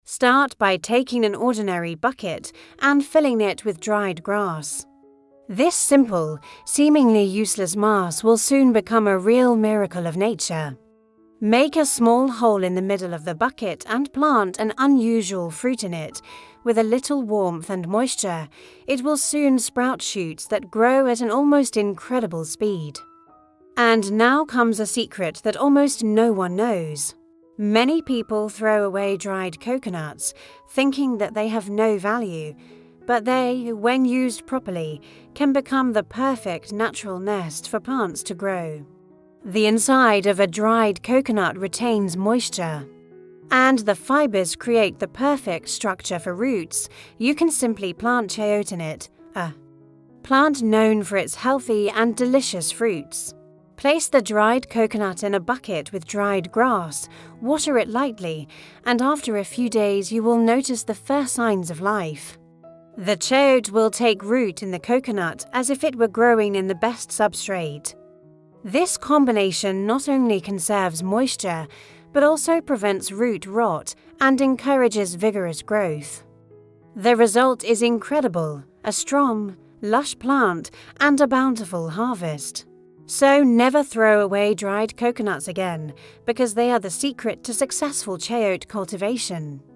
Start by taking an ordinary bucket and filling it with dried grass. This simple, seemingly useless mass will soon become a real miracle of nature. Make a small hole in the middle of the bucket and plant an unusual fruit in it. With a little warmth and moisture, it will soon sprout shoots that grow at an almost incredible speed. And now comes a secret that almost no one knows. Many people throw away dried coconuts, thinking that they have no value, but they, when used properly, can become the perfect natural nest for plants to grow. The inside of a dried coconut retains moisture, and the fibers create the perfect structure for roots. You can simply plant chayote in it, a plant known for its healthy and delicious fruits. Place the dried coconut in a bucket with dried grass, water it lightly, and after a few days you will notice the first signs of life. The chayote will take root in the coconut as if it were growing in the best substrate. This combination not only conserves moisture, but also prevents root rot and encourages vigorous growth. The result is incredible: a strong, lush plant and a bountiful harvest. So never throw away dried coconuts again, because they are the secret to successful chayote cultivation.